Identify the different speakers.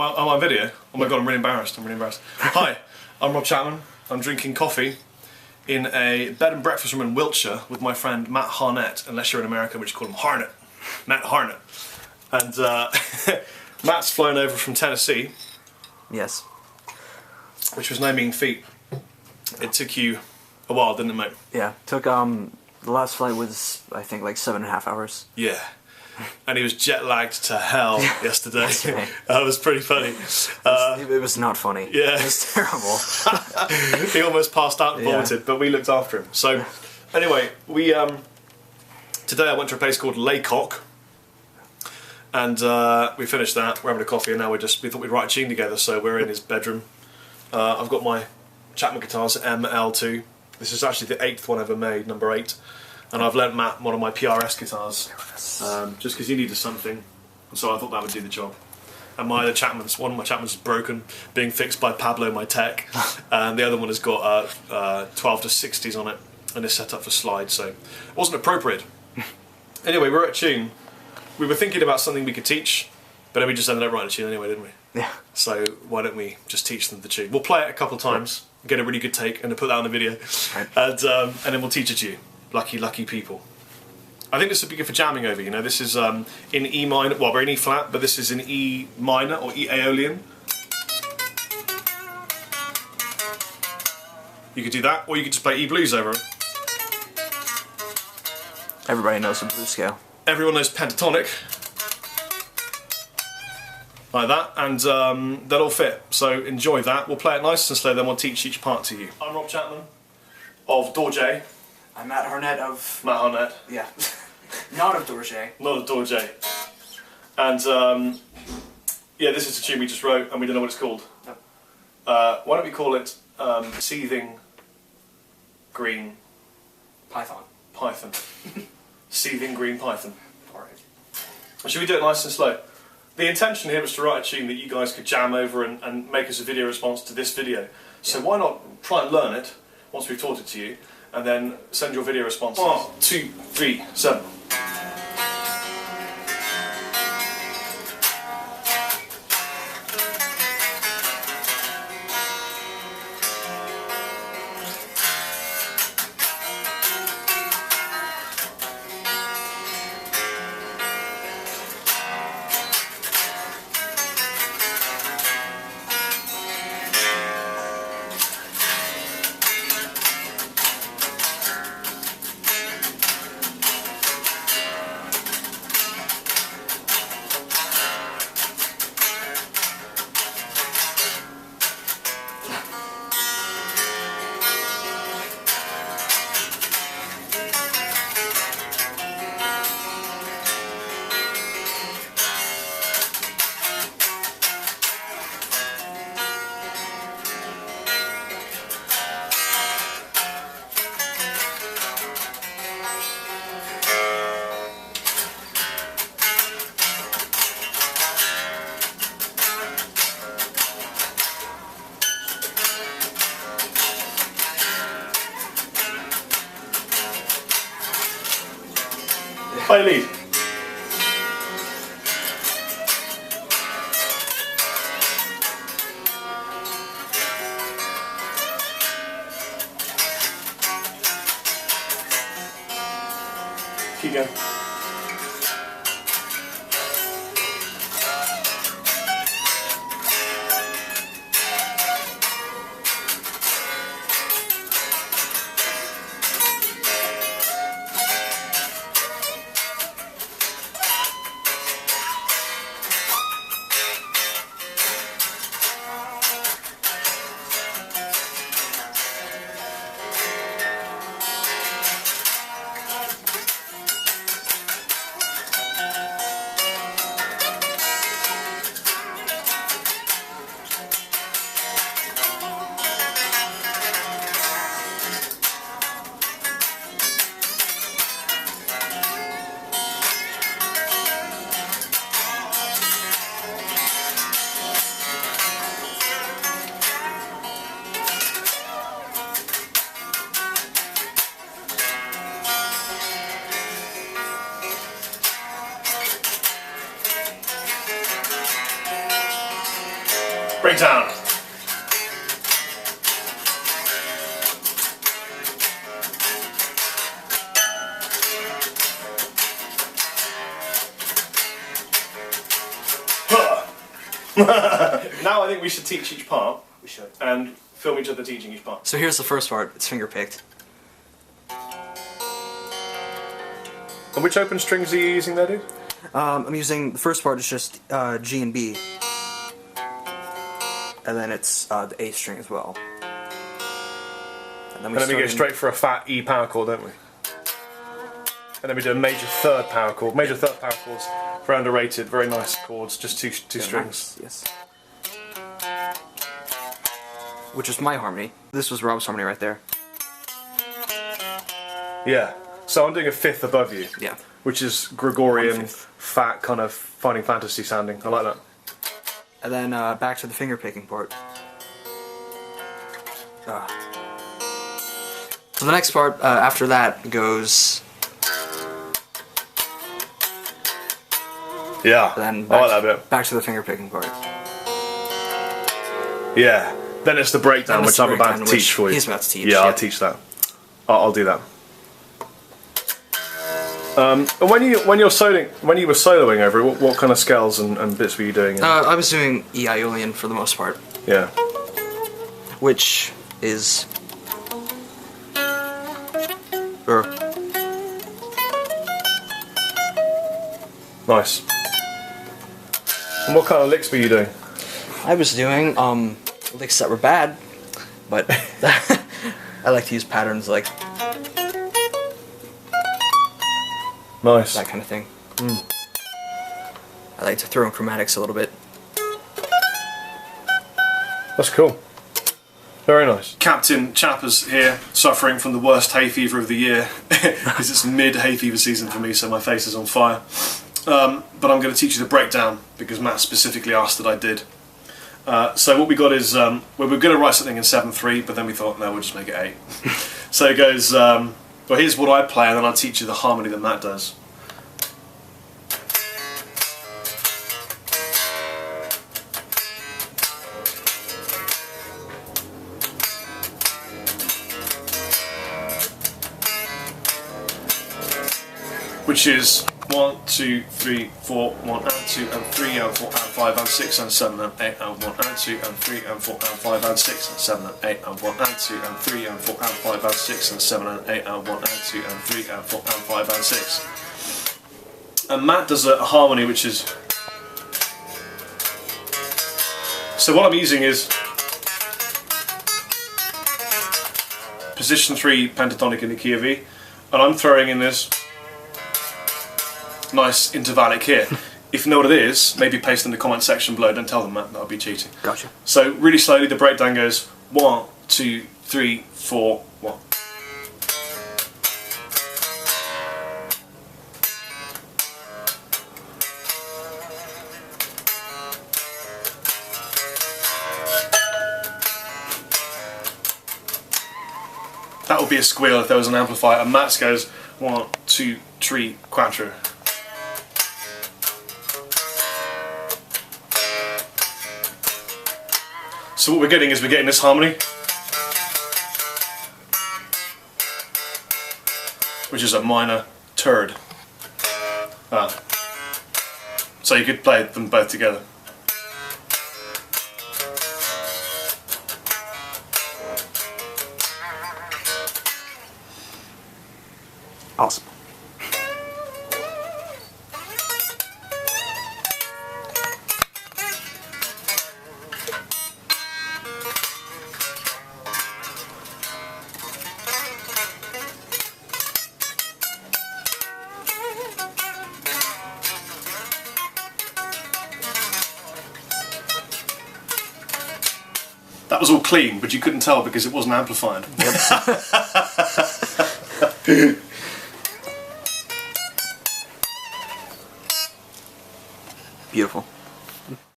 Speaker 1: I'm on video. Oh my god, I'm really embarrassed. Hi, I'm Rob Chapman. I'm drinking coffee in a bed and breakfast room in Wiltshire with my friend Matt Harnett, unless you're in America, we just call him Harnett. Matt Harnett. And Matt's flown over from Tennessee.
Speaker 2: Yes.
Speaker 1: Which was no mean feat. It took you a while, didn't it, mate?
Speaker 2: Yeah, took, the last flight was, I think, like 7.5 hours.
Speaker 1: Yeah. And he was jet lagged to hell yesterday.
Speaker 2: That's right.
Speaker 1: That was pretty funny.
Speaker 2: It was not funny.
Speaker 1: Yeah.
Speaker 2: It was terrible.
Speaker 1: He almost passed out and vomited, but we looked after him. So, anyway, we today I went to a place called Laycock, and we finished that. We're having a coffee, and now we thought we'd write a tune together. So we're in his bedroom. I've got my Chapman guitars, ML2. This is actually the 8th one ever made, number 8. And I've lent Matt one of my PRS guitars, just because he needed something, so I thought that would do the job. And one of my Chapmans is broken, being fixed by Pablo, my tech, and the other one has got 12 to 60s on it, and is set up for slide, so it wasn't appropriate. Anyway, we're at tune. We were thinking about something we could teach, but then we just ended up writing a tune anyway, didn't we?
Speaker 2: Yeah.
Speaker 1: So why don't we just teach them the tune? We'll play it a couple times, get a really good take, and then put that on the video, and then we'll teach it to you. Lucky people. I think this would be good for jamming over, you know. This is in E minor, well, we're in E flat, but this is in E minor or E Aeolian. You could do that, or you could just play E blues over it.
Speaker 2: Everybody knows the blues scale.
Speaker 1: Everyone knows pentatonic. Like that, and they'll all fit. So enjoy that. We'll play it nice and slow, then we'll teach each part to you. I'm Rob Chapman of Dorje.
Speaker 2: I'm Matt Harnett of...
Speaker 1: Matt Harnett.
Speaker 2: Yeah. Not of Dorje.
Speaker 1: Not of Dorje. And yeah, this is a tune we just wrote, and we don't know what it's called.
Speaker 2: Yep.
Speaker 1: Why don't we call it Seething Green
Speaker 2: Python.
Speaker 1: Seething Green Python.
Speaker 2: Alright.
Speaker 1: Should we do it nice and slow? The intention here was to write a tune that you guys could jam over and make us a video response to this video. So why not try and learn it once we've taught it to you, and then send your video responses. 1, 2, 3, 7. Play lead. Keep going. Breakdown. Now I think we should teach each part.
Speaker 3: We should.
Speaker 1: And film each other teaching each part.
Speaker 2: So here's the first part. It's finger picked.
Speaker 1: And which open strings are you using there, dude?
Speaker 2: I'm using the first part is just G and B, and then it's the A string as well. And then we
Speaker 1: go straight for a fat E power chord, don't we? And then we do a major third power chord. Major third power chords, very underrated, very nice chords, just two strings.
Speaker 2: Nice, yes. Which is my harmony. This was Rob's harmony right there.
Speaker 1: Yeah. So I'm doing a fifth above you.
Speaker 2: Yeah.
Speaker 1: Which is Gregorian,
Speaker 2: 1/5.
Speaker 1: fat, kind of Finding Fantasy sounding. I like that.
Speaker 2: And then back to the finger picking part. So the next part after that goes.
Speaker 1: Yeah.
Speaker 2: Then
Speaker 1: I like that bit.
Speaker 2: back to the finger picking part.
Speaker 1: Yeah. Then it's the breakdown, which I'm about to teach for you.
Speaker 2: He's about to teach.
Speaker 1: Yeah, I'll teach that. I'll do that. And when you were soloing over it, what kind of scales and bits were you doing?
Speaker 2: I was doing E Iolian for the most part,
Speaker 1: Yeah.
Speaker 2: which is.
Speaker 1: Nice. And what kind of licks were you doing?
Speaker 2: I was doing licks that were bad, but I like to use patterns like
Speaker 1: Nice.
Speaker 2: that kind of thing. I like to throw in chromatics a little bit.
Speaker 1: That's cool. Very nice. Captain Chappers here, suffering from the worst hay fever of the year, because it's mid hay fever season for me, so my face is on fire. But I'm going to teach you the breakdown, because Matt specifically asked that I did. So what we got is, we were going to write something in 7/3, but then we thought, no, we'll just make it 8. So it goes, well, here's what I play, and then I'll teach you the harmony that Matt does. Which is 1, 2, 3, 4, 1 and 2 and 3 and 4 and 5 and 6 and 7 and 8 and 1 and 2 and 3 and 4 and 5 and 6 and 7 and 8 and 1 and 2 and 3 and 4 and 5 and 6 and 7 and 8 and 1 and 2 and 3 and 4 and 5 and 6. And Matt does a harmony which is. So what I'm using is position 3 pentatonic in the key of E, and I'm throwing in this nice intervallic here. If you know what it is, maybe paste in the comment section below. Don't tell them that, that'll be cheating.
Speaker 2: Gotcha.
Speaker 1: So really slowly the breakdown goes 1, 2, 3, 4, 1. That would be a squeal if there was an amplifier, and Matt's goes 1, 2, 3, 4. So what we're getting is we're getting this harmony, which is a minor third. So you could play them both together.
Speaker 2: Awesome.
Speaker 1: That was all clean, but you couldn't tell because it wasn't amplified. Yep.
Speaker 2: Beautiful.